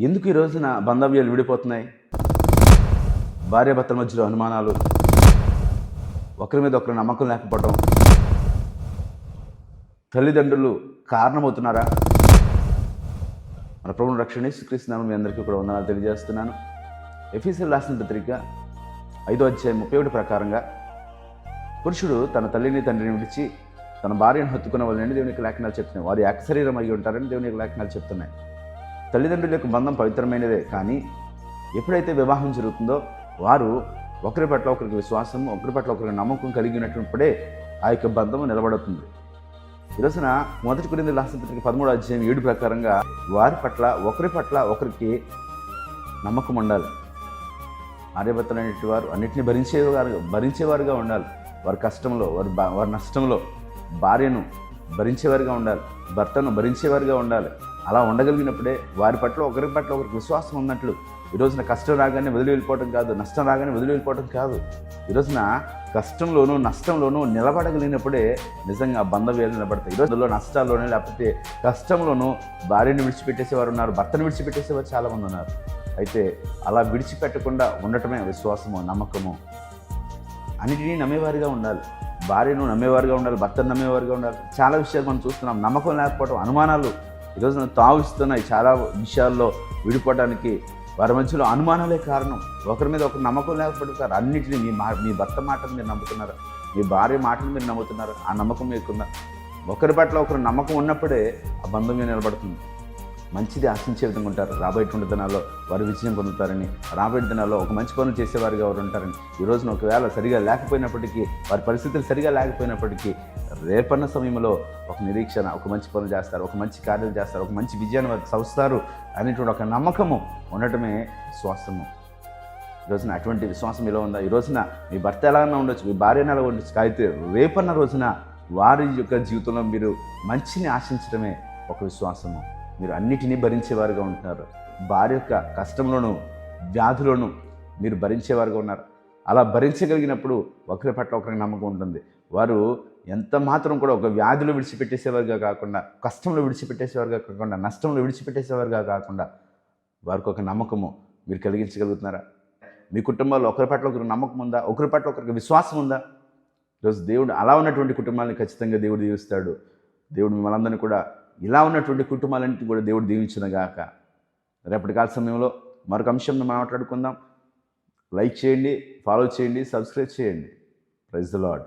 ఎందుకు ఈ రోజున బంధవ్యాలు విడిపోతున్నాయి? భార్యాభర్తల మధ్యలో అనుమానాలు, ఒకరి మీద ఒకరి నమ్మకం లేకపోవడం, తల్లిదండ్రులు కారణమవుతున్నారా? మన ప్రభువుని రక్షణ యేసుక్రీస్తు నామమున మీ అందరికీ కూడా వందనాలు తెలియజేస్తున్నాను. ఎఫెసీయులకు రాసిన పత్రిక 5వ అధ్యాయం 31 ప్రకారంగా పురుషుడు తన తల్లిని తండ్రిని విడిచి తన భార్యను హత్తుకున్న వాళ్ళని దేవునికి లేఖనాలు చెప్తున్నాయి. వారు ఏకశరీరం అయి ఉంటారని దేవుని లేఖనాలు చెప్తున్నాయి. తల్లిదండ్రుల యొక్క బంధం పవిత్రమైనదే, కానీ ఎప్పుడైతే వివాహం జరుగుతుందో వారు ఒకరి పట్ల ఒకరికి విశ్వాసం, ఒకరి పట్ల ఒకరికి నమ్మకం కలిగి ఉన్నప్పుడే ఆ యొక్క బంధము నిలబడుతుంది. ఈరోజున 1 కొరింథీయులకు రాసిన పత్రిక 13వ అధ్యాయం 7 ప్రకారంగా వారి పట్ల ఒకరి పట్ల ఒకరికి నమ్మకం ఉండాలి. భార్యాభర్తలు అనేటి వారు అన్నింటినీ భరించేవారుగా ఉండాలి. వారి కష్టంలో, వారి నష్టంలో భార్యను భరించేవారుగా ఉండాలి, భర్తను భరించేవారుగా ఉండాలి. అలా ఉండగలిగినప్పుడే వారి పట్ల ఒకరి పట్ల ఒకరికి విశ్వాసం ఉన్నట్లు. ఈరోజున కష్టం రాగానే వదిలి వెళ్ళిపోవటం కాదు, నష్టం రాగానే వదిలి వెళ్ళిపోవటం కాదు. ఈరోజున కష్టంలోనూ నష్టంలోనూ నిలబడగలిగినప్పుడే నిజంగా బంధవ్యాలు నిలబడతాయి. ఈరోజుల్లో నష్టాల్లోనే లేకపోతే కష్టంలోనూ భార్యను విడిచిపెట్టేసేవారు ఉన్నారు, భర్తను విడిచిపెట్టేసేవారు చాలామంది ఉన్నారు. అయితే అలా విడిచిపెట్టకుండా ఉండటమే విశ్వాసము, నమ్మకము. అన్నిటినీ నమ్మేవారిగా ఉండాలి. భార్యను నమ్మేవారుగా ఉండాలి, భర్తను నమ్మేవారుగా ఉండాలి. చాలా విషయాలు మనం చూస్తున్నాం. నమ్మకం లేకపోవడం, అనుమానాలు ఈరోజున తావిస్తున్నాయి. చాలా విషయాల్లో విడిపోవడానికి వారి మధ్యలో అనుమానాలే కారణం. ఒకరి మీద ఒకరు నమ్మకం లేకపోవడం. అన్నింటినీ మీ భర్త మాటను మీరు నమ్ముతున్నారు, మీ భార్య మాటను మీరు నమ్ముతున్నారు. ఆ నమ్మకం మీకుందా? ఒకరి పట్ల ఒకరు నమ్మకం ఉన్నప్పుడే ఆ బంధం మీద నిలబడుతుంది. మంచిది ఆశించే విధంగా ఉంటారు. రాబోయేటువంటి దినాల్లో వారు విజయం పొందుతారని, రాబోయే దినాల్లో ఒక మంచి పనులు చేసేవారుగా ఎవరు ఉంటారని. ఈ రోజున ఒకవేళ సరిగా లేకపోయినప్పటికీ, వారి పరిస్థితులు సరిగా లేకపోయినప్పటికీ రేపన్న సమయంలో ఒక నిరీక్షణ, ఒక మంచి పనులు చేస్తారు, ఒక మంచి కార్యం చేస్తారు, ఒక మంచి విజయాన్ని వారు చదువుతారు అనేటువంటి ఒక నమ్మకము ఉండటమే విశ్వాసము. ఈరోజున అటువంటి విశ్వాసం ఎలా ఉందా? ఈ రోజున మీ భర్త ఎలాగైనా ఉండొచ్చు, మీ భార్య ఎలా ఉండొచ్చు, అయితే రేపన్న రోజున వారి యొక్క జీవితంలో మీరు మంచిని ఆశించడమే ఒక విశ్వాసము. మీరు అన్నిటినీ భరించేవారుగా ఉంటున్నారు. భార్య యొక్క కష్టంలోనూ వ్యాధులను మీరు భరించేవారుగా ఉన్నారు. అలా భరించగలిగినప్పుడు ఒకరి పట్ల ఒకరికి నమ్మకం ఉంటుంది. వారు ఎంత మాత్రం కూడా ఒక వ్యాధులు విడిచిపెట్టేసేవారుగా కాకుండా, కష్టంలో విడిచిపెట్టేసేవారుగా కాకుండా, నష్టంలో విడిచిపెట్టేసేవారుగా కాకుండా వారికి ఒక నమ్మకము మీరు కలిగించగలుగుతున్నారా? మీ కుటుంబాల్లో ఒకరి పట్ల ఒకరికి నమ్మకం ఉందా? ఒకరి పట్ల ఒకరికి విశ్వాసం ఉందా? ఈరోజు దేవుడు అలా ఉన్నటువంటి కుటుంబాలను ఖచ్చితంగా దేవుడు దీవిస్తాడు. దేవుడు మిమ్మల్ని అందరినీ కూడా ఇలా ఉన్నటువంటి కుటుంబాలన్నింటినీ కూడా దేవుడు దీవించునుగాక. రేపటి కాల సమయంలో మరొక అంశం మనం మాట్లాడుకుందాం. లైక్ చేయండి, ఫాలో చేయండి, సబ్స్క్రైబ్ చేయండి. Praise the lord.